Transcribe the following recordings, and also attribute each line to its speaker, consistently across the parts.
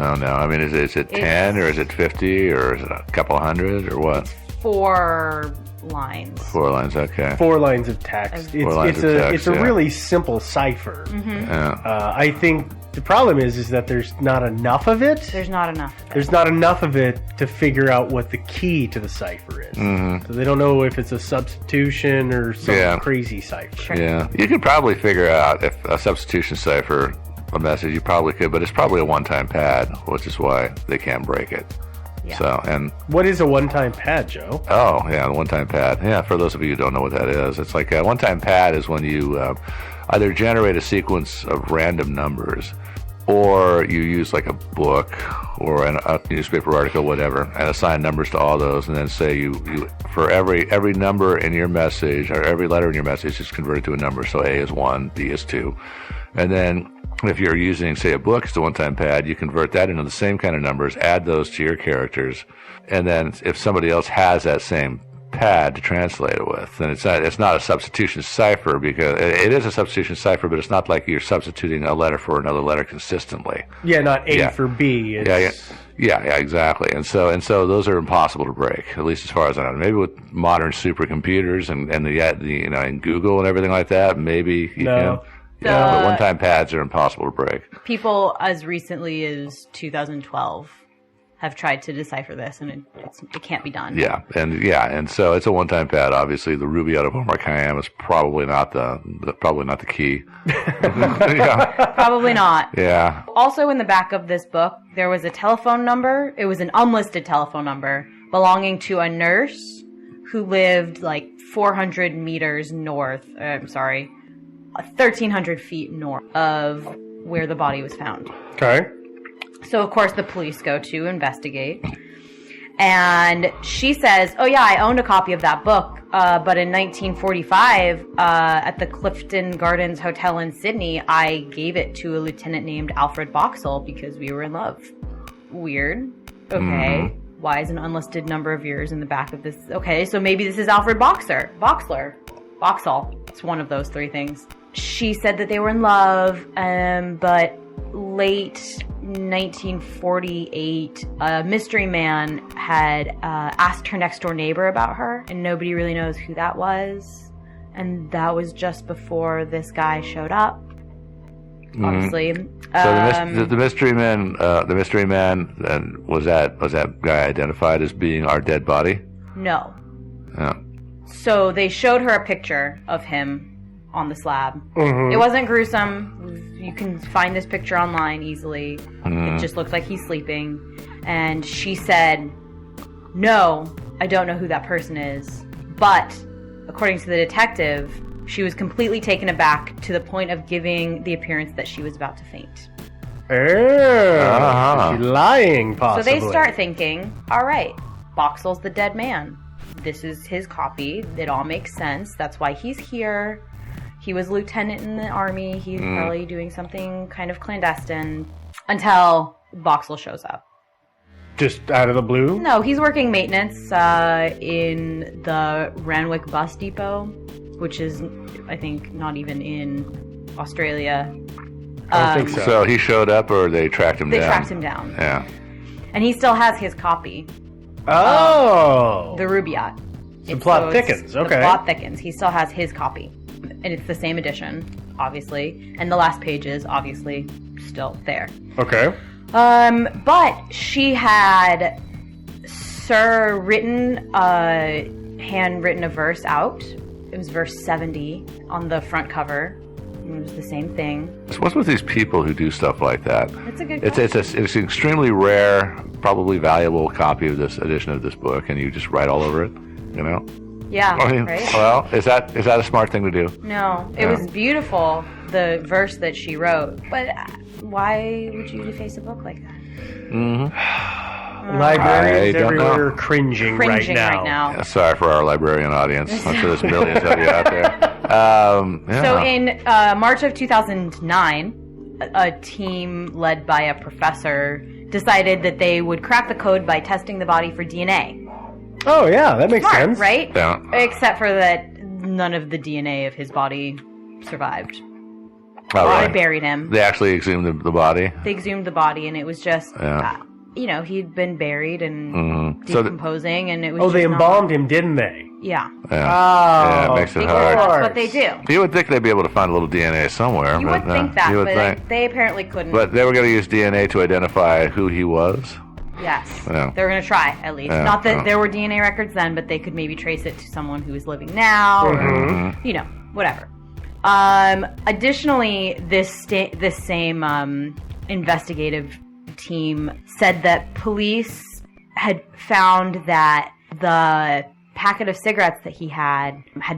Speaker 1: Oh, no. I mean, is it 10 or is it 50 or is it a couple hundred or what?
Speaker 2: 4 lines.
Speaker 1: 4 lines, okay.
Speaker 3: 4 lines of text. It's a really simple cipher.
Speaker 1: Yeah.
Speaker 3: I think the problem is that there's not enough of it.
Speaker 2: There's not enough of it.
Speaker 3: There's not enough of it to figure out what the key to the cipher is. So they don't know if it's a substitution or some crazy cipher.
Speaker 2: Sure.
Speaker 1: Yeah. You could probably figure out if a substitution cipher, a message, you probably could, but it's probably a one-time pad, which is why they can't break it.
Speaker 2: Yeah.
Speaker 1: So, and
Speaker 3: What is a one-time pad, Joe?
Speaker 1: oh yeah, the one-time pad. Yeah, for those of you who don't know what that is, it's like a one-time pad is when you either generate a sequence of random numbers, or you use like a book or a newspaper article, whatever, and assign numbers to all those, and then say you for every number in your message or every letter in your message is converted to a number. So A is 1, B is 2, and then if you're using, say, a book as a one-time pad, you convert that into the same kind of numbers, add those to your characters, and then if somebody else has that same pad to translate it with, then it's not a substitution cipher, because it is a substitution cipher, but it's not like you're substituting a letter for another letter consistently.
Speaker 3: Yeah, not A for B.
Speaker 1: Yeah, exactly. And so those are impossible to break, at least as far as I know. Maybe with modern supercomputers and and Google and everything like that, maybe you can. Yeah, but one-time pads are impossible to break.
Speaker 2: People as recently as 2012 have tried to decipher this, and it can't be done.
Speaker 1: And so it's a one-time pad. Obviously, the Ruby out of Omar Khayyam is probably not the key.
Speaker 2: Probably not.
Speaker 1: Yeah.
Speaker 2: Also, in the back of this book, there was a telephone number. It was an unlisted telephone number belonging to a nurse who lived like 400 meters north. 1,300 feet north of where the body was found.
Speaker 3: Okay.
Speaker 2: So, of course, the police go to investigate. And she says, oh, yeah, I owned a copy of that book. But in 1945, at the Clifton Gardens Hotel in Sydney, I gave it to a lieutenant named Alfred Boxall because we were in love. Weird. Okay. Why is an unlisted number of yours in the back of this? Okay, so maybe this is Alfred Boxall. It's one of those 3 things. She said that they were in love, but late 1948, a mystery man had asked her next door neighbor about her, and nobody really knows who that was. And that was just before this guy showed up. Obviously.
Speaker 1: So the mystery man, was that guy identified as being our dead body?
Speaker 2: No.
Speaker 1: Yeah.
Speaker 2: So they showed her a picture of him on the slab. It wasn't gruesome. You can find this picture online easily. It just looks like he's sleeping. And she said, no, I don't know who that person is. But according to the detective, she was completely taken aback to the point of giving the appearance that she was about to faint.
Speaker 3: She's lying, possibly.
Speaker 2: So they start thinking, all right, Boxall's the dead man. This is his copy. It all makes sense. That's why he's here. He was a lieutenant in the army. He's probably doing something kind of clandestine until Boxall shows up.
Speaker 3: Just out of the blue?
Speaker 2: No, he's working maintenance in the Randwick Bus Depot, which is, I think, not even in Australia.
Speaker 3: I don't think so.
Speaker 1: So he showed up, or they tracked him down?
Speaker 2: They tracked him down.
Speaker 1: Yeah.
Speaker 2: And he still has his copy.
Speaker 3: Oh!
Speaker 2: The Rubaiyat.
Speaker 3: The plot thickens, okay.
Speaker 2: The plot thickens. He still has his copy. And it's the same edition, obviously. And the last page is, obviously, still there.
Speaker 3: Okay.
Speaker 2: But she had handwritten a verse out. It was verse 70 on the front cover. It was the same thing.
Speaker 1: What's with these people who do stuff like that?
Speaker 2: It's a good
Speaker 1: It's an extremely rare, probably valuable copy of this edition of this book, and you just write all over it, you know?
Speaker 2: Yeah,
Speaker 1: I mean,
Speaker 2: right?
Speaker 1: Well, is that a smart thing to do?
Speaker 2: No, it was beautiful, the verse that she wrote. But why would you deface a book like that?
Speaker 3: Librarians everywhere are cringing right now.
Speaker 1: Yeah, sorry for our librarian audience. I'm sure there's millions of you out there.
Speaker 2: So in March of 2009, a team led by a professor decided that they would crack the code by testing the body for DNA.
Speaker 3: Oh, yeah, that makes sense.
Speaker 2: Right?
Speaker 1: Yeah.
Speaker 2: Except for that none of the DNA of his body survived.
Speaker 1: Oh,
Speaker 2: They
Speaker 1: really?
Speaker 2: buried him.
Speaker 1: They actually exhumed the body.
Speaker 2: They exhumed the body, and it was just,
Speaker 1: Yeah.
Speaker 2: he'd been buried and
Speaker 1: So
Speaker 2: decomposing, and it was
Speaker 3: Oh,
Speaker 2: just
Speaker 3: they
Speaker 2: not-
Speaker 3: embalmed him, didn't they?
Speaker 2: Yeah.
Speaker 1: Yeah.
Speaker 3: Oh,
Speaker 1: Yeah, it makes it
Speaker 2: Because
Speaker 1: hard.
Speaker 2: that's what they do.
Speaker 1: You would think they'd be able to find a little DNA somewhere.
Speaker 2: You
Speaker 1: but,
Speaker 2: would think that,
Speaker 1: you would
Speaker 2: but
Speaker 1: think.
Speaker 2: they apparently couldn't.
Speaker 1: But they were going to use DNA to identify who he was.
Speaker 2: Yes.
Speaker 1: Yeah.
Speaker 2: They were going to try, at least.
Speaker 1: Yeah,
Speaker 2: Not that
Speaker 1: yeah.
Speaker 2: there were DNA records then, but they could maybe trace it to someone who is living now, or, whatever. Additionally, this same investigative team said that police had found that the packet of cigarettes that he had a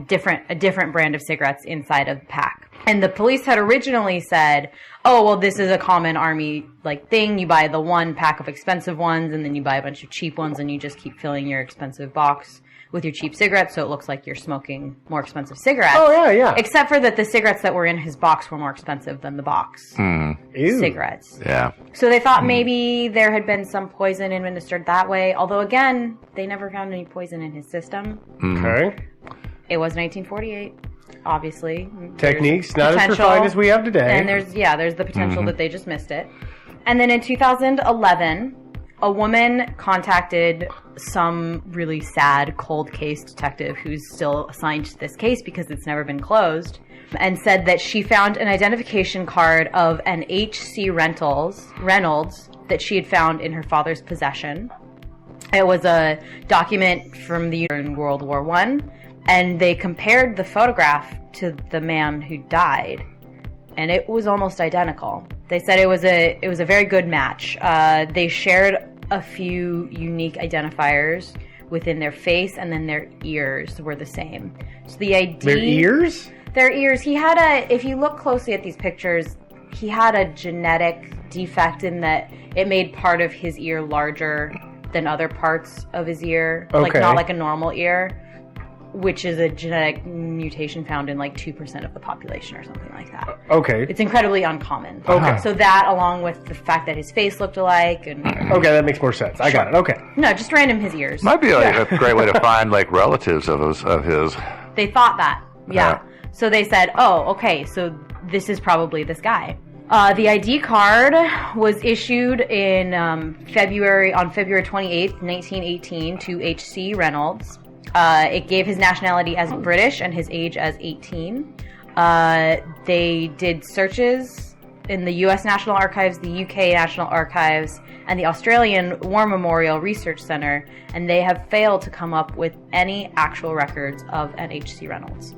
Speaker 2: different brand of cigarettes inside of the pack. And the police had originally said, oh, well, this is a common army thing. You buy the one pack of expensive ones, and then you buy a bunch of cheap ones, and you just keep filling your expensive box with your cheap cigarettes, so it looks like you're smoking more expensive cigarettes.
Speaker 3: Oh, yeah, yeah.
Speaker 2: Except for that the cigarettes that were in his box were more expensive than the box
Speaker 3: Ew.
Speaker 2: cigarettes.
Speaker 1: Yeah.
Speaker 2: So they thought maybe there had been some poison administered that way. Although, again, they never found any poison in his system.
Speaker 3: Okay.
Speaker 2: It was 1948, obviously.
Speaker 3: Techniques
Speaker 2: There's
Speaker 3: not as
Speaker 2: potential,
Speaker 3: refined as we have today.
Speaker 2: And there's the potential that they just missed it. And then in 2011, a woman contacted some really sad cold case detective who's still assigned to this case because it's never been closed, and said that she found an identification card of an H.C. Reynolds that she had found in her father's possession. It was a document from the year in World War I, and they compared the photograph to the man who died, and it was almost identical. They said it was a very good match. They shared a few unique identifiers within their face, and then their ears were the same. So the ID...
Speaker 3: Their ears?
Speaker 2: Their ears. He had if you look closely at these pictures, he had a genetic defect in that it made part of his ear larger than other parts of his ear.
Speaker 3: Okay.
Speaker 2: Not like a normal ear, which is a genetic mutation found in 2% of the population or something like that.
Speaker 3: Okay.
Speaker 2: It's incredibly uncommon.
Speaker 3: Okay.
Speaker 2: So that, along with the fact that his face looked alike, and
Speaker 3: Okay, that makes more sense. I got it. Okay.
Speaker 2: no, just random his ears.
Speaker 1: Might be a great way to find relatives of his.
Speaker 2: They thought that. Yeah.
Speaker 1: Yeah.
Speaker 2: So they said, oh, okay, so this is probably this guy. The ID card was issued on February 28th, 1918 to H.C. Reynolds. It gave his nationality as British and his age as 18. They did searches in the U.S. National Archives, the U.K. National Archives, and the Australian War Memorial Research Centre, and they have failed to come up with any actual records of an H.C. Reynolds.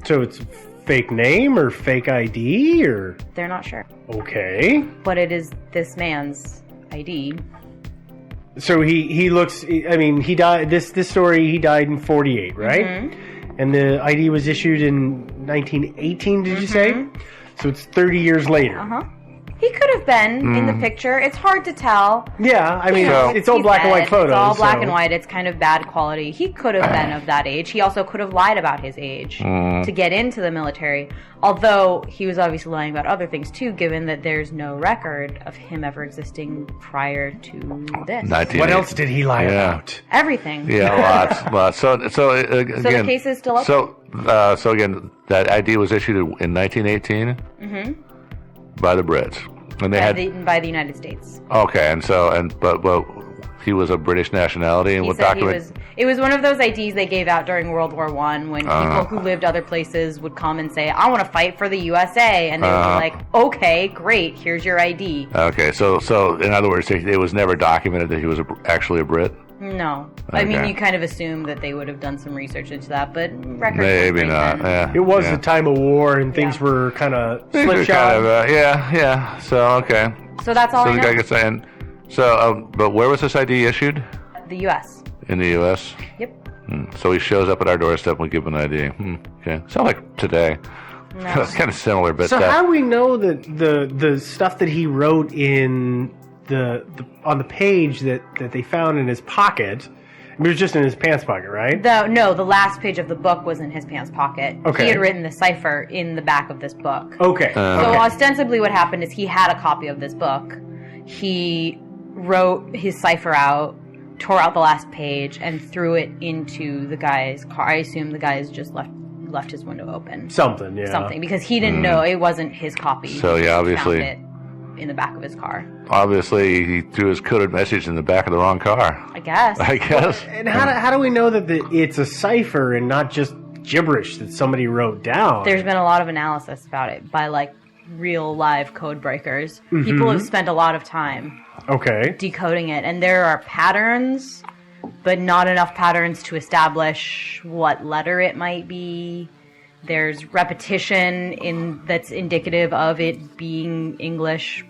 Speaker 3: So it's fake name or fake ID or...
Speaker 2: They're not sure.
Speaker 3: Okay.
Speaker 2: But it is this man's ID.
Speaker 3: So he looks... I mean, he died... This story, he died in 48, right?
Speaker 2: Mm-hmm.
Speaker 3: And the ID was issued in 1918, did you say? So it's 30 years later.
Speaker 2: Uh-huh. He could have been in the picture. It's hard to tell.
Speaker 3: Yeah, I mean,
Speaker 1: So-
Speaker 3: it's all
Speaker 2: He's
Speaker 3: black and white
Speaker 2: dead.
Speaker 3: photos.
Speaker 2: It's all black
Speaker 3: so-
Speaker 2: and white. It's kind of bad quality. He could have been of that age. He also could have lied about his age to get into the military. Although he was obviously lying about other things too, given that there's no record of him ever existing prior to this.
Speaker 1: 1980.
Speaker 3: What else did he lie
Speaker 1: Yeah.
Speaker 3: about?
Speaker 2: Everything.
Speaker 1: Yeah, lots. So again,
Speaker 2: So the case is still open.
Speaker 1: So again, that ID was issued in 1918 by the Brits, and they
Speaker 2: By the United States.
Speaker 1: okay, but he was a British nationality, and
Speaker 2: He
Speaker 1: what
Speaker 2: said
Speaker 1: document?
Speaker 2: it was one of those IDs they gave out during World War One when people who lived other places would come and say, I want to fight for the USA, and they would be like, okay, great, here's your ID.
Speaker 1: Okay, so in other words, it was never documented that he was actually a Brit.
Speaker 2: No. I mean,
Speaker 1: Okay.
Speaker 2: you kind of assume that they would have done some research into that, but records
Speaker 1: Maybe
Speaker 2: weren't
Speaker 1: not.
Speaker 2: then.
Speaker 1: Yeah,
Speaker 3: It was
Speaker 1: yeah.
Speaker 3: the time of war and things
Speaker 2: Yeah.
Speaker 3: were kind of
Speaker 1: Things were
Speaker 3: slipshod.
Speaker 1: kind of, yeah. So okay,
Speaker 2: So that's all
Speaker 1: so
Speaker 2: I
Speaker 1: the
Speaker 2: know.
Speaker 1: guy gets in. So, but where was this ID issued?
Speaker 2: The U.S.
Speaker 1: In the U.S.
Speaker 2: Yep.
Speaker 1: So he shows up at our doorstep and we give him an ID. Okay, sound like today.
Speaker 2: No.
Speaker 1: It's kind of similar, but
Speaker 3: So how do we know that the stuff that he wrote in the on the page that they found in his pocket, it was just in his pants pocket, right?
Speaker 2: The last page of the book was in his pants pocket.
Speaker 3: Okay.
Speaker 2: He had written the cipher in the back of this book.
Speaker 3: Okay.
Speaker 2: So
Speaker 3: okay.
Speaker 2: ostensibly what happened is he had a copy of this book. He wrote his cipher out, tore out the last page, and threw it into the guy's car. I assume the guys just left left his window open.
Speaker 3: Something, yeah.
Speaker 2: Something, because he didn't know it wasn't his copy.
Speaker 1: So, yeah, obviously-
Speaker 2: Found it in the back of his car.
Speaker 1: Obviously, he threw his coded message in the back of the wrong car.
Speaker 2: I guess.
Speaker 1: I guess.
Speaker 3: And how do we know that it's a cipher and not just gibberish that somebody wrote down?
Speaker 2: There's been a lot of analysis about it by like real live code breakers.
Speaker 3: Mm-hmm.
Speaker 2: People have spent a lot of time
Speaker 3: Okay.
Speaker 2: decoding it, and there are patterns, but not enough patterns to establish what letter it might be. There's repetition that's indicative of it being English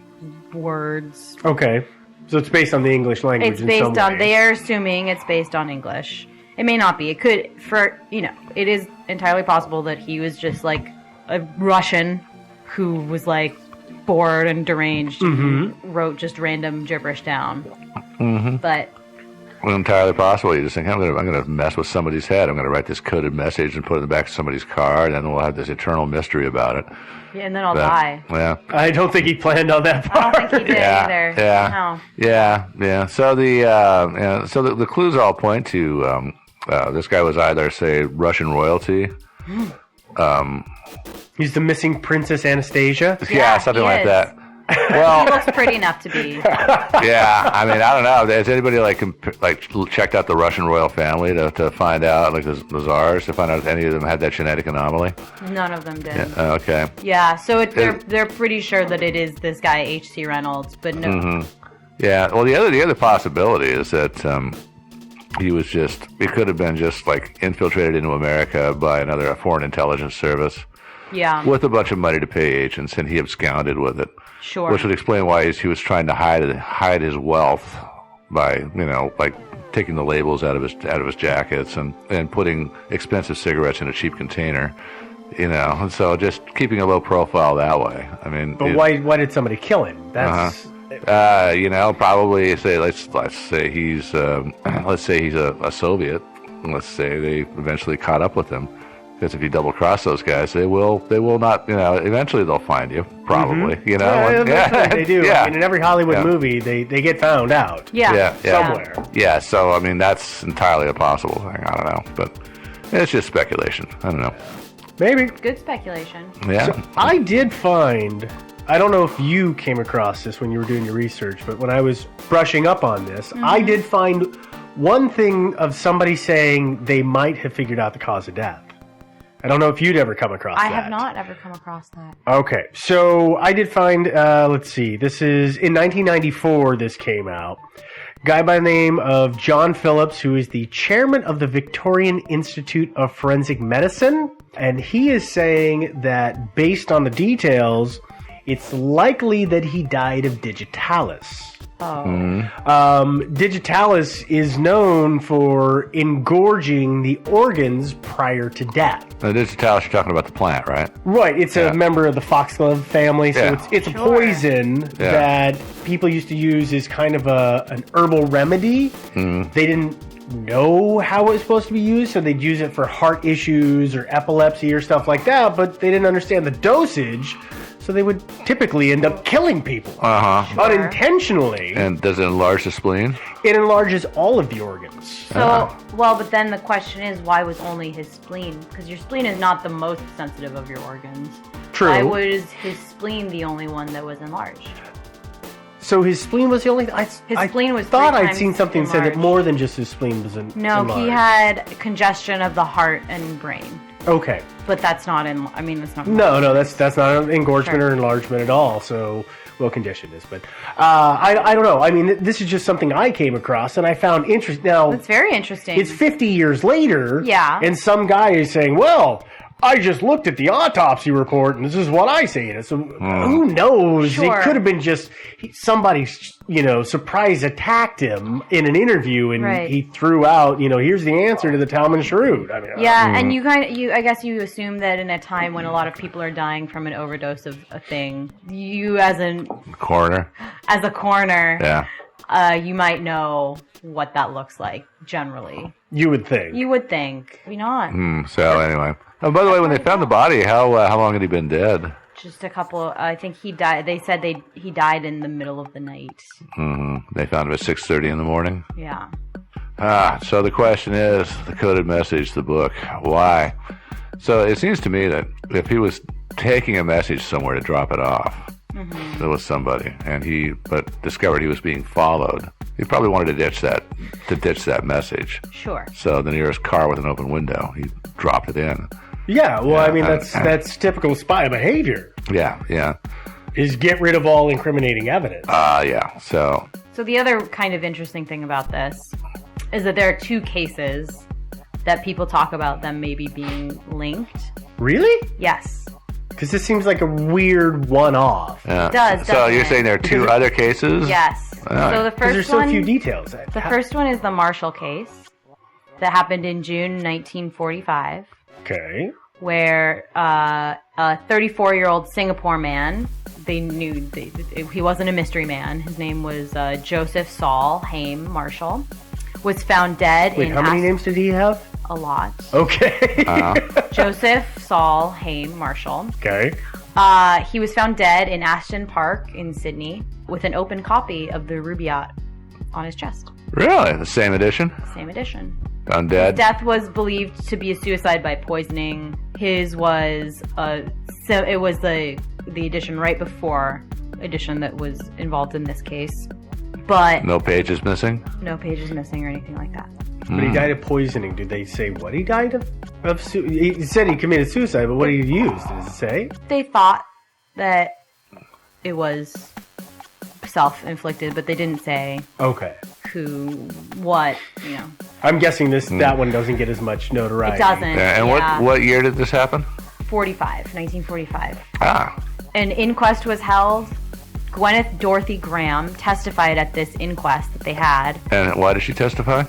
Speaker 2: words.
Speaker 3: Okay. So it's based on the English language.
Speaker 2: It's
Speaker 3: in
Speaker 2: based
Speaker 3: some
Speaker 2: on.
Speaker 3: way.
Speaker 2: They're assuming it's based on English. It may not be. It could. It is entirely possible that he was just like a Russian who was like bored and deranged, and wrote just random gibberish down.
Speaker 1: Mm-hmm.
Speaker 2: But
Speaker 1: Entirely possible. You just think, I'm gonna mess with somebody's head. I'm gonna write this coded message and put it in the back of somebody's car, and then we'll have this eternal mystery about it.
Speaker 2: yeah, and then I'll die.
Speaker 1: Yeah.
Speaker 3: I don't think he planned on that
Speaker 2: I
Speaker 3: part.
Speaker 2: don't think he did either.
Speaker 1: Yeah.
Speaker 2: No.
Speaker 1: Yeah. So the clues all point to this guy was either, say, Russian royalty.
Speaker 3: He's the missing Princess Anastasia.
Speaker 1: Yeah, something
Speaker 2: he
Speaker 1: like
Speaker 2: is.
Speaker 1: that.
Speaker 2: He
Speaker 1: Well,
Speaker 2: looks pretty enough to be.
Speaker 1: yeah. I mean, I don't know. Has anybody checked out the Russian royal family to find out, like the czars, to find out if any of them had that genetic anomaly?
Speaker 2: None of them did.
Speaker 1: Yeah. Okay.
Speaker 2: Yeah, so they're pretty sure that it is this guy H.C. Reynolds, but no.
Speaker 1: Mm-hmm. Yeah. Well, the other possibility is that it could have been just like infiltrated into America by a foreign intelligence service
Speaker 2: Yeah,
Speaker 1: with a bunch of money to pay agents, and he absconded with it.
Speaker 2: sure.
Speaker 1: Which would explain why he was trying to hide his wealth by, like taking the labels out of his jackets and putting expensive cigarettes in a cheap container. And so just keeping a low profile that way. I mean,
Speaker 3: But why did somebody kill him? That's
Speaker 1: probably let's say he's a Soviet. Let's say they eventually caught up with him. Because if you double cross those guys, they will not. Eventually they'll find you. Probably.
Speaker 3: they do.
Speaker 1: Yeah.
Speaker 3: I mean, in every Hollywood movie, they get found out.
Speaker 2: yeah.
Speaker 3: Somewhere.
Speaker 1: Yeah. So I mean, that's entirely a possible thing. I don't know, but it's just speculation. I don't know.
Speaker 3: Maybe.
Speaker 2: Good speculation.
Speaker 1: Yeah.
Speaker 3: So I did find, I don't know if you came across this when you were doing your research, but when I was brushing up on this, I did find one thing of somebody saying they might have figured out the cause of death. I don't know if you'd ever come across that.
Speaker 2: I have not ever come across that.
Speaker 3: Okay, so I did find, let's see, this is, in 1994 this came out. Guy by the name of John Phillips, who is the chairman of the Victorian Institute of Forensic Medicine, and he is saying that based on the details, it's likely that he died of digitalis.
Speaker 2: Oh.
Speaker 3: Digitalis is known for engorging the organs prior to death.
Speaker 1: The digitalis, you're talking about the plant, right?
Speaker 3: Right, it's a member of the foxglove family, so it's a poison that people used to use as kind of an herbal remedy. They didn't know how it was supposed to be used, so they'd use it for heart issues or epilepsy or stuff like that, but they didn't understand the dosage, so they would typically end up killing people unintentionally.
Speaker 1: And does it enlarge the spleen?
Speaker 3: It enlarges all of the organs.
Speaker 2: So, but then the question is, why was only his spleen? Because your spleen is not the most sensitive of your organs.
Speaker 3: True.
Speaker 2: Why was his spleen the only one that was enlarged?
Speaker 3: So his spleen was the only.
Speaker 2: His spleen was
Speaker 3: thought
Speaker 2: 3
Speaker 3: I'd seen
Speaker 2: times
Speaker 3: something that said that
Speaker 2: enlarged.
Speaker 3: more than just his spleen was
Speaker 2: No,
Speaker 3: enlarged.
Speaker 2: he had congestion of the heart and brain.
Speaker 3: Okay.
Speaker 2: But that's not that's not.
Speaker 3: No, that's not an engorgement
Speaker 2: Sure.
Speaker 3: or enlargement at all. So well conditioned is, but I don't know. I mean, this is just something I came across and I found interesting. Now
Speaker 2: It's very interesting.
Speaker 3: it's 50 years later.
Speaker 2: Yeah.
Speaker 3: And some guy is saying, well, I just looked at the autopsy report and this is what I see. So who knows?
Speaker 2: Sure.
Speaker 3: It could have been just somebody, surprise attacked him in an interview and
Speaker 2: Right.
Speaker 3: he threw out, here's the answer to the Talman Shrewd. I mean,
Speaker 2: Yeah, and I guess you assume that in a time when a lot of people are dying from an overdose of a thing, you as a
Speaker 1: Coroner?
Speaker 2: coroner,
Speaker 1: Yeah.
Speaker 2: you might know what that looks like generally.
Speaker 3: you would think.
Speaker 2: You would think, maybe not.
Speaker 1: So anyway. Oh, by the way, when they found the body, how long had he been dead?
Speaker 2: Just a couple. I think he died. They said he died in the middle of the night.
Speaker 1: They found him at 6:30 in the morning.
Speaker 2: Yeah.
Speaker 1: So the question is, the coded message, the book, why? So it seems to me that if he was taking a message somewhere to drop it off, there was somebody, and but discovered he was being followed. He probably wanted to ditch that message.
Speaker 2: Sure.
Speaker 1: So the nearest car with an open window, he dropped it in.
Speaker 3: Yeah, well, I mean, that's typical spy behavior.
Speaker 1: Yeah.
Speaker 3: Is get rid of all incriminating evidence.
Speaker 1: Yeah. So
Speaker 2: the other kind of interesting thing about this is that there are two cases that people talk about them maybe being linked.
Speaker 3: Really?
Speaker 2: Yes.
Speaker 3: Because this seems like a weird one-off.
Speaker 1: yeah.
Speaker 2: It does,
Speaker 1: So
Speaker 2: doesn't
Speaker 1: you're
Speaker 2: it?
Speaker 1: saying there are two other cases?
Speaker 2: Yes.
Speaker 1: Alright.
Speaker 2: So the
Speaker 3: Because there's
Speaker 2: first
Speaker 3: so
Speaker 2: one,
Speaker 3: few details.
Speaker 2: the first one is the Marshall case that happened in June 1945,
Speaker 3: Okay.
Speaker 2: where a 34-year-old Singapore man, they knew he wasn't a mystery man. His name was Joseph Saul Haim Marshall, was found dead.
Speaker 3: Wait, how many names did he have?
Speaker 2: A lot.
Speaker 3: Okay.
Speaker 2: Joseph Saul Haim Marshall.
Speaker 3: Okay.
Speaker 2: He was found dead in Ashton Park in Sydney with an open copy of the Rubaiyat on his chest.
Speaker 1: Really? The same edition?
Speaker 2: Same edition.
Speaker 1: Found dead?
Speaker 2: Death was believed to be a suicide by poisoning. His was it was the edition right before edition that was involved in this case, but
Speaker 1: No pages missing?
Speaker 2: no pages missing or anything like that.
Speaker 3: But he died of poisoning. Did they say what he died of? He said he committed suicide, but what did he use? Did it say?
Speaker 2: They thought that it was self-inflicted, but they didn't say
Speaker 3: Okay.
Speaker 2: what.
Speaker 3: I'm guessing that one doesn't get as much notoriety.
Speaker 2: It doesn't.
Speaker 1: Yeah, and what year did this happen?
Speaker 2: 1945.
Speaker 1: Ah.
Speaker 2: An inquest was held. Gwyneth Dorothy Graham testified at this inquest that they had.
Speaker 1: And why did she testify?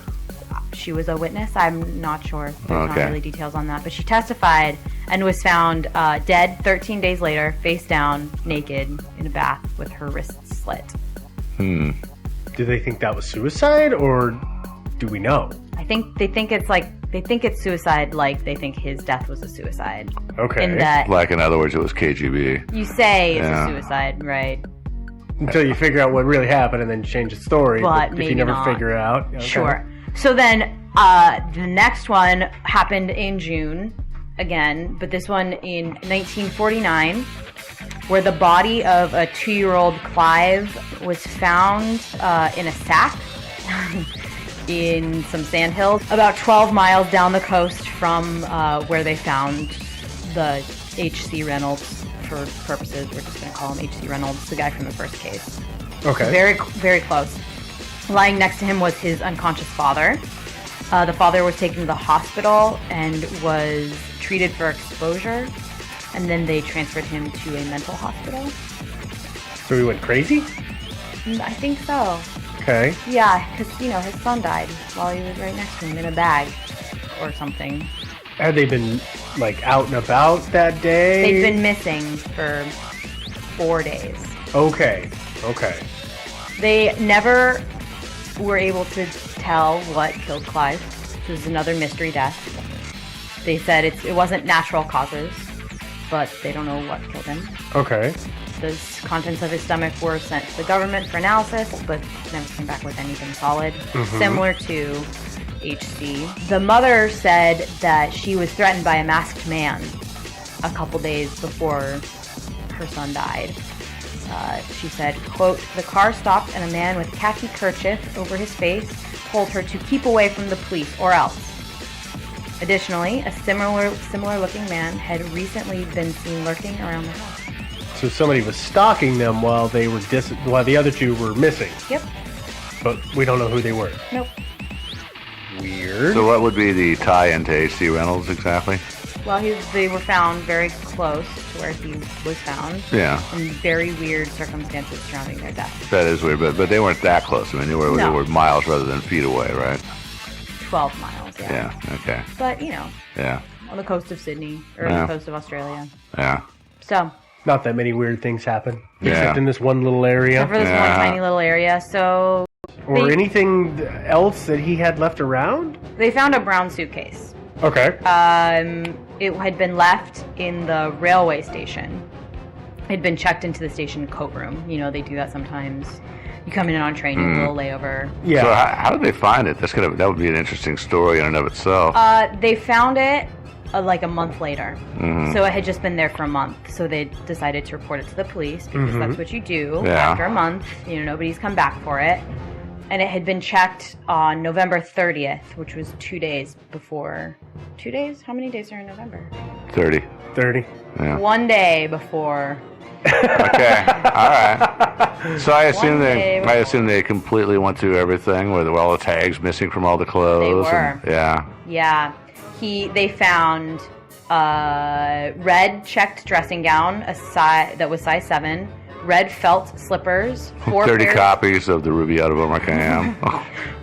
Speaker 2: She was a witness. I'm not sure. There's not
Speaker 1: Okay.
Speaker 2: really details on that. But she testified and was found dead 13 days later, face down, naked, in a bath with her wrists slit.
Speaker 3: Do they think that was suicide, or do we know?
Speaker 2: They think it's suicide, like they think his death was a suicide.
Speaker 3: Okay.
Speaker 2: In that
Speaker 1: Like, in other words, it was KGB.
Speaker 2: you say it's
Speaker 1: Yeah.
Speaker 2: a suicide, right?
Speaker 3: Until you figure out what really happened and then change the story.
Speaker 2: But
Speaker 3: if
Speaker 2: maybe
Speaker 3: you never
Speaker 2: not.
Speaker 3: figure it out. Okay.
Speaker 2: Sure. So then the next one happened in June again, but this one in 1949, where the body of a 2-year-old Clive was found in a sack in some sandhills about 12 miles down the coast from where they found the H.C. Reynolds. For purposes, we're just going to call him H.C. Reynolds, the guy from the first case.
Speaker 3: Okay.
Speaker 2: Very, very close. Lying next to him was his unconscious father. The father was taken to the hospital and was treated for exposure, and then they transferred him to a mental hospital.
Speaker 3: So he went crazy?
Speaker 2: I think so.
Speaker 3: Okay.
Speaker 2: Yeah, because, his son died while he was right next to him in a bag or something.
Speaker 3: Had they been, out and about that day?
Speaker 2: They've been missing for 4 days.
Speaker 3: Okay.
Speaker 2: They never were able to tell what killed Clive. This is another mystery death. They said it wasn't natural causes, but they don't know what killed him.
Speaker 3: Okay.
Speaker 2: The contents of his stomach were sent to the government for analysis, but never came back with anything solid, similar to HC. The mother said that she was threatened by a masked man a couple days before her son died. She said, quote, "The car stopped and a man with khaki kerchief over his face told her to keep away from the police or else." Additionally, a similar looking man had recently been seen lurking around the house.
Speaker 3: So somebody was stalking them while while the other two were missing.
Speaker 2: Yep.
Speaker 3: But we don't know who they were.
Speaker 2: Nope.
Speaker 3: Weird.
Speaker 1: So what would be the tie-in to H.C. Reynolds exactly?
Speaker 2: Well, they were found very close to where he was found.
Speaker 1: Yeah.
Speaker 2: In very weird circumstances surrounding their death.
Speaker 1: That is weird, but they weren't that close. I mean, they were miles rather than feet away, right?
Speaker 2: 12 miles, yeah.
Speaker 1: Yeah, okay.
Speaker 2: But,
Speaker 1: Yeah,
Speaker 2: on the coast of Sydney, or the coast of Australia.
Speaker 1: yeah.
Speaker 2: So,
Speaker 3: Not that many weird things happen.
Speaker 1: Yeah.
Speaker 3: Except in this one little area.
Speaker 2: for this one tiny little area. So,
Speaker 3: Or anything else that he had left around?
Speaker 2: they found a brown suitcase.
Speaker 3: Okay.
Speaker 2: It had been left in the railway station. It had been checked into the station coat room. They do that sometimes. You come in on a train, you do a little layover.
Speaker 3: Yeah.
Speaker 1: So how did they find it? That would be an interesting story in and of itself.
Speaker 2: They found it like a month later. So it had just been there for a month. So they decided to report it to the police because that's what you do after a month. Nobody's come back for it. And it had been checked on November 30th, which was 2 days before. 2 days? How many days are in November?
Speaker 1: 30.
Speaker 3: 30.
Speaker 1: Yeah.
Speaker 2: 1 day before.
Speaker 1: Okay. All right. So I assume they completely went through everything with all the tags missing from all the clothes.
Speaker 2: They were.
Speaker 1: Yeah.
Speaker 2: Yeah. They found a red checked dressing gown, that was size 7, red felt slippers,
Speaker 1: 30 copies of the Ruby Out of Omar Khayyam.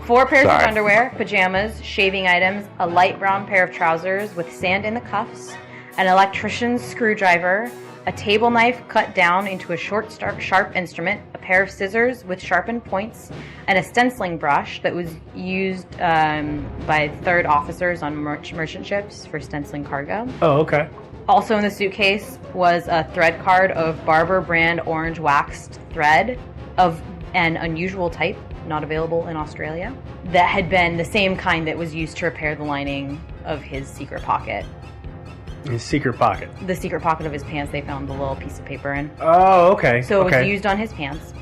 Speaker 2: 4 pairs of underwear, pajamas, shaving items, a light brown pair of trousers with sand in the cuffs, an electrician's screwdriver, a table knife cut down into a short, sharp instrument, a pair of scissors with sharpened points, and a stenciling brush that was used by third officers on merchant ships for stenciling cargo.
Speaker 3: Oh, okay.
Speaker 2: Also in the suitcase was a thread card of Barber brand orange waxed thread of an unusual type, not available in Australia, that had been the same kind that was used to repair the lining of his secret pocket.
Speaker 3: His secret pocket.
Speaker 2: The secret pocket of his pants, they found the little piece of paper in.
Speaker 3: Oh, okay.
Speaker 2: So it was used on his pants.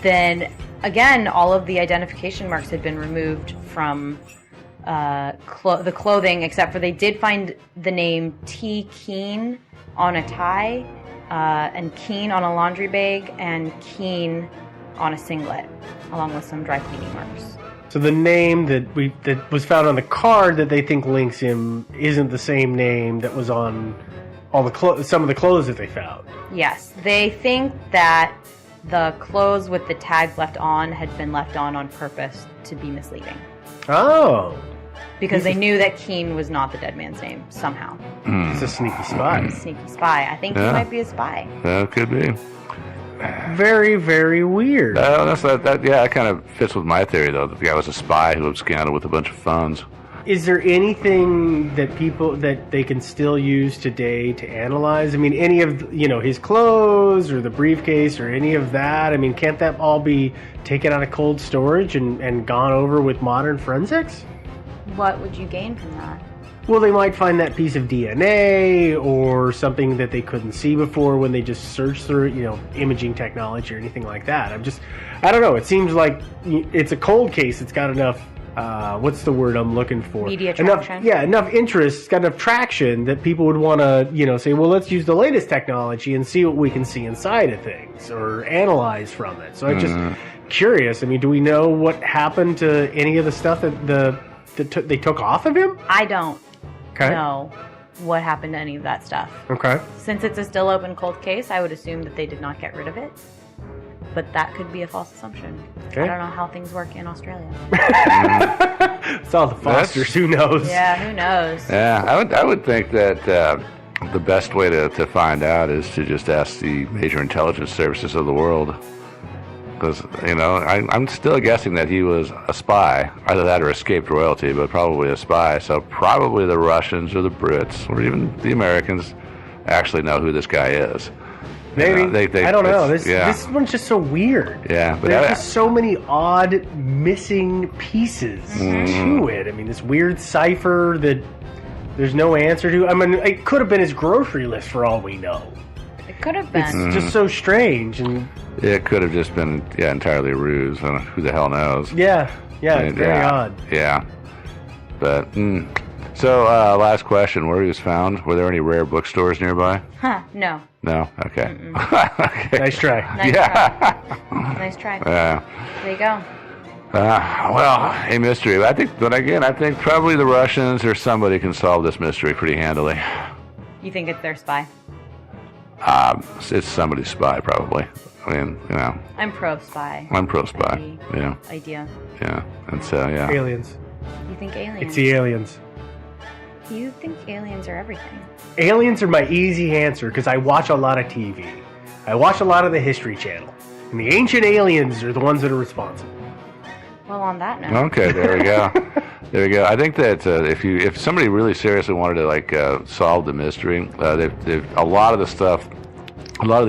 Speaker 2: Then, again, all of the identification marks had been removed from the clothing, except for they did find the name T. Keen on a tie, and Keen on a laundry bag, and Keen on a singlet, along with some dry cleaning marks.
Speaker 3: So the name that was found on the card that they think links him isn't the same name that was on all the some of the clothes that they found.
Speaker 2: Yes, they think that the clothes with the tags left on had been left on purpose to be misleading.
Speaker 3: Oh.
Speaker 2: Because they knew that Keen was not the dead man's name, somehow.
Speaker 3: He's a sneaky spy.
Speaker 2: Sneaky spy. I think he might be a spy.
Speaker 1: That could be.
Speaker 3: Very, very weird.
Speaker 1: That kind of fits with my theory, though, that the guy was a spy who absconded with a bunch of funds.
Speaker 3: Is there anything that they can still use today to analyze? I mean, any of, his clothes or the briefcase or any of that? I mean, can't that all be taken out of cold storage and gone over with modern forensics?
Speaker 2: What would you gain from that?
Speaker 3: Well, they might find that piece of DNA or something that they couldn't see before when they just searched through it, imaging technology or anything like that. I don't know. It seems like it's a cold case. It's got enough, what's the word I'm looking for?
Speaker 2: Media traction.
Speaker 3: Enough interest. It's got enough traction that people would want to, say, well, let's use the latest technology and see what we can see inside of things or analyze from it. So I'm just curious. I mean, do we know what happened to any of the stuff that they took off of him?
Speaker 2: I don't know what happened to any of that stuff.
Speaker 3: Okay.
Speaker 2: Since it's a still open cold case, I would assume that they did not get rid of it. But that could be a false assumption. Okay. I don't know how things work in Australia.
Speaker 3: It's all the Fosters. Who knows?
Speaker 2: Yeah, who knows?
Speaker 1: Yeah, I would think that the best way to find out is to just ask the major intelligence services of the world. Because, I'm still guessing that he was a spy. Either that or escaped royalty, but probably a spy. So probably the Russians or the Brits or even the Americans actually know who this guy is.
Speaker 3: Maybe. I don't know. This one's just so weird.
Speaker 1: Yeah. But
Speaker 3: there's just so many odd missing pieces to it. I mean, this weird cipher that there's no answer to. I mean, it could have been his grocery list for all we know.
Speaker 2: It could have been.
Speaker 3: It's just so strange. And
Speaker 1: it could have just been, entirely a ruse. Who the hell knows?
Speaker 3: Yeah, it's very odd.
Speaker 1: Yeah. But, So, last question. Where he was found, were there any rare bookstores nearby?
Speaker 2: No.
Speaker 1: No? Okay.
Speaker 3: Okay. Nice try.
Speaker 2: Nice try.
Speaker 1: Yeah.
Speaker 2: There you go.
Speaker 1: Well, a mystery. I think probably the Russians or somebody can solve this mystery pretty handily.
Speaker 2: You think it's their spy?
Speaker 1: It's somebody's spy, probably. I mean,
Speaker 2: I'm pro-spy.
Speaker 1: I'm pro-spy. Yeah.
Speaker 2: Idea.
Speaker 1: Yeah. And so, yeah.
Speaker 3: Aliens.
Speaker 2: You think aliens?
Speaker 3: It's the aliens.
Speaker 2: You think aliens are everything?
Speaker 3: Aliens are my easy answer because I watch a lot of TV. I watch a lot of the History Channel. And the ancient aliens are the ones that are responsible.
Speaker 2: Well, on that note.
Speaker 1: Okay, there we go. There we go. I think that if somebody really seriously wanted to solve the mystery, a lot of the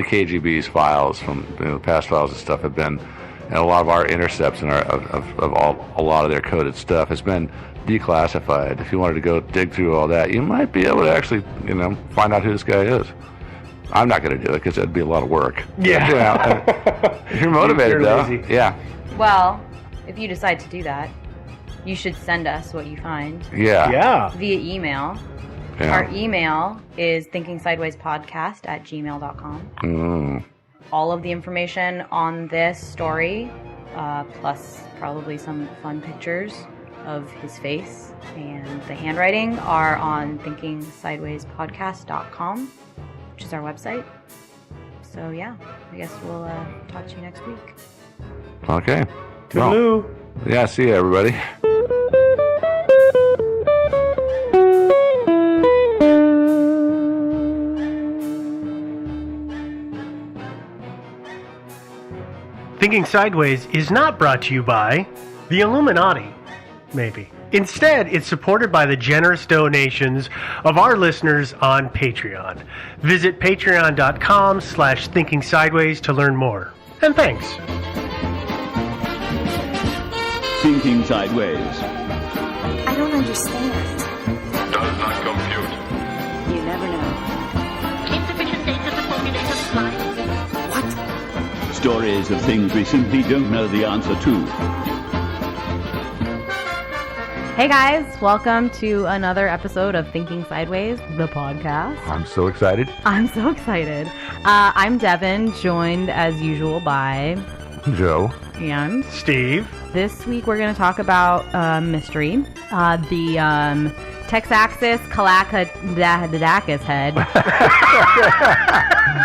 Speaker 1: KGB's files from the past files and stuff have been and a lot of our intercepts and a lot of their coded stuff has been declassified. If you wanted to go dig through all that, you might be able to actually, find out who this guy is. I'm not going to do it because it'd be a lot of work.
Speaker 3: Yeah.
Speaker 1: If you're motivated, though.
Speaker 3: Lazy.
Speaker 1: Yeah.
Speaker 2: Well, if you decide to do that, you should send us what you find
Speaker 1: Yeah.
Speaker 2: via email.
Speaker 1: Yeah.
Speaker 2: Our email is thinkingsidewayspodcast@gmail.com. All of the information on this story, plus probably some fun pictures of his face and the handwriting, are on thinkingsidewayspodcast.com, which is our website. So yeah, I guess we'll talk to you next week.
Speaker 1: Okay.
Speaker 3: Toodaloo.
Speaker 1: Well, yeah, see you, everybody.
Speaker 3: Thinking Sideways is not brought to you by the Illuminati, maybe. Instead, it's supported by the generous donations of our listeners on Patreon. Visit patreon.com/thinkingsideways to learn more. And thanks.
Speaker 4: Thinking Sideways.
Speaker 5: I don't understand.
Speaker 6: Does not compute.
Speaker 5: You never know.
Speaker 7: Insufficient data to formulate a reply.
Speaker 5: What?
Speaker 4: Stories of things we simply don't know the answer to.
Speaker 2: Hey guys, welcome to another episode of Thinking Sideways, the podcast.
Speaker 1: I'm so excited.
Speaker 2: I'm so excited. I'm Devin, joined as usual by
Speaker 1: Joe.
Speaker 2: and
Speaker 3: Steve.
Speaker 2: this week we're going to talk about mystery, the Texaxis Kalakadakis head.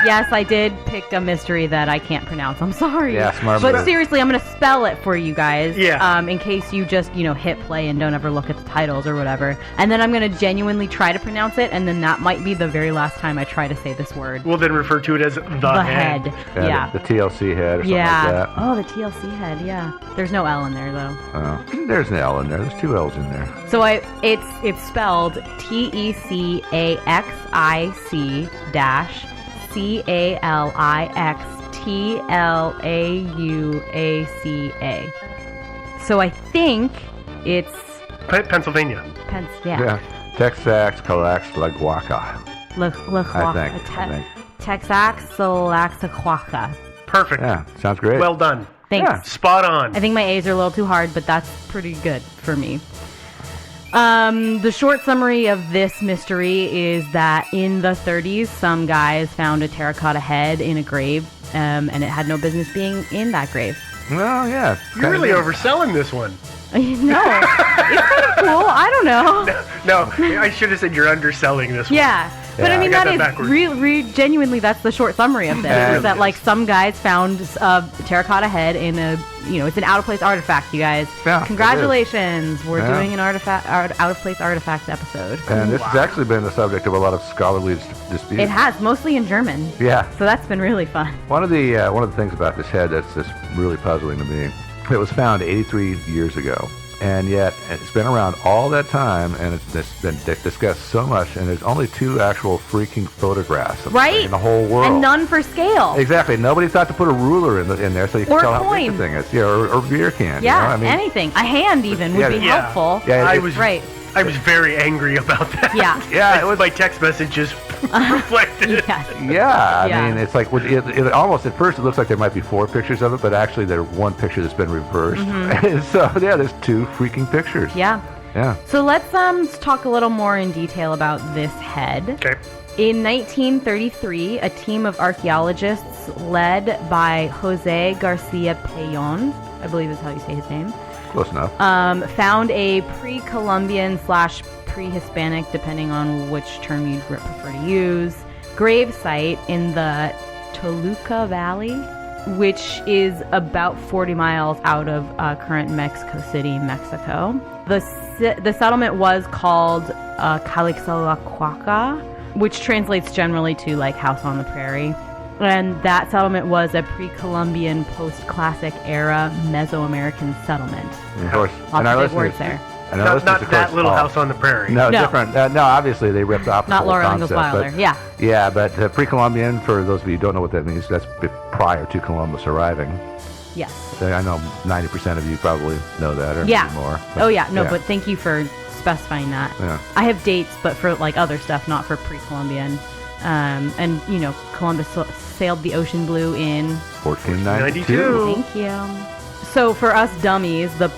Speaker 2: Yes, I did pick a mystery that I can't pronounce. I'm sorry.
Speaker 1: Yeah, smart
Speaker 2: But
Speaker 1: move.
Speaker 2: seriously, I'm going to spell it for you guys.
Speaker 3: Yeah.
Speaker 2: In case you just, hit play and don't ever look at the titles or whatever. And then I'm going to genuinely try to pronounce it, and then that might be the very last time I try to say this word.
Speaker 3: We'll then refer to it as the head.
Speaker 2: Yeah.
Speaker 1: The TLC head or something
Speaker 2: Yeah.
Speaker 1: like that.
Speaker 2: Oh, the TLC head. Yeah. There's no L in there though.
Speaker 1: There's an L in there. There's two L's in there.
Speaker 2: So it's spelled TEXIC-CALIXTLAUACA. So I think it's
Speaker 3: Pennsylvania.
Speaker 1: Yeah. Texax Calaxtlahuaca. I think.
Speaker 2: Texaxtlahuaca.
Speaker 3: Perfect.
Speaker 1: Yeah, sounds great.
Speaker 3: Well done.
Speaker 2: Thanks.
Speaker 1: Yeah.
Speaker 3: Spot on.
Speaker 2: I think my A's are a little too hard, but that's pretty good for me. The short summary of this mystery is that in the 30s, some guys found a terracotta head in a grave, and it had no business being in that grave.
Speaker 1: Well, yeah.
Speaker 3: You're really overselling this one.
Speaker 2: No, it's kind of cool. I don't know.
Speaker 3: No, I should have said you're underselling this one.
Speaker 2: Yeah. But
Speaker 1: Yeah.
Speaker 2: I mean,
Speaker 3: I got
Speaker 2: that
Speaker 3: that
Speaker 2: is
Speaker 3: backwards.
Speaker 2: genuinely, that's the short summary of this.
Speaker 1: Yeah.
Speaker 2: Is that like some guys found a terracotta head in it's an out-of-place artifact, you guys.
Speaker 1: Yeah, it
Speaker 2: Congratulations. We're
Speaker 1: Yeah.
Speaker 2: doing an out-of-place artifact episode.
Speaker 1: And this has actually been the subject of a lot of scholarly disputes.
Speaker 2: It has, mostly in German.
Speaker 1: Yeah.
Speaker 2: So that's been really fun.
Speaker 1: One of the things about this head that's really puzzling to me, it was found 83 years ago. And yet, it's been around all that time, and it's been discussed so much, and there's only two actual freaking photographs of
Speaker 2: Right?
Speaker 1: it in the whole world.
Speaker 2: And none for scale.
Speaker 1: Exactly. Nobody thought to put a ruler in there so you
Speaker 2: Or
Speaker 1: can tell how
Speaker 2: coin.
Speaker 1: big the thing is. Yeah, or beer can.
Speaker 2: Yeah,
Speaker 1: you know? I mean,
Speaker 2: anything. A hand even would be
Speaker 3: Yeah.
Speaker 2: helpful.
Speaker 1: Yeah,
Speaker 3: I
Speaker 1: it-
Speaker 3: was
Speaker 2: Right.
Speaker 3: I was very angry about that.
Speaker 2: Yeah.
Speaker 1: Yeah, it was.
Speaker 3: My text messages reflected it.
Speaker 2: Yes.
Speaker 1: Yeah, I
Speaker 2: Yeah.
Speaker 1: mean, it's like it almost at first it looks like there might be four pictures of it, but actually there's one picture that's been reversed. So yeah, there's two freaking pictures.
Speaker 2: Mm-hmm. Yeah.
Speaker 1: Yeah.
Speaker 2: So let's talk a little more in detail about this head.
Speaker 3: Okay.
Speaker 2: In 1933, a team of archaeologists led by Jose Garcia Payon, I believe is how you say his name,
Speaker 1: Close enough.
Speaker 2: found a pre-Columbian / pre-Hispanic, depending on which term you'd prefer to use, grave site in the Toluca Valley, which is about 40 miles out of current Mexico City, Mexico. The settlement was called Calixtlahuaca, which translates generally to like house on the prairie. And that settlement was a pre-Columbian, post-classic era Mesoamerican settlement.
Speaker 1: And of course,
Speaker 2: Lots of big words there.
Speaker 1: And our
Speaker 3: Not
Speaker 1: listeners, of
Speaker 3: that
Speaker 1: course,
Speaker 3: little
Speaker 1: all-
Speaker 3: house on the prairie.
Speaker 1: No,
Speaker 2: No.
Speaker 1: different. No, obviously they ripped off the
Speaker 2: Not
Speaker 1: whole
Speaker 2: Laura Ingalls
Speaker 1: concept,
Speaker 2: Wilder.
Speaker 1: but-
Speaker 2: Yeah.
Speaker 1: Yeah, but pre-Columbian, for those of you who don't know what that means, that's prior to Columbus arriving.
Speaker 2: Yes.
Speaker 1: I know 90% of you probably know that or
Speaker 2: Yeah.
Speaker 1: maybe more.
Speaker 2: Oh yeah. No, but thank you for specifying that.
Speaker 1: Yeah.
Speaker 2: I have dates, but for like other stuff, not for pre-Columbian. And you know, Columbus sailed the ocean blue in
Speaker 1: 1492.
Speaker 2: Thank you. So for us dummies, the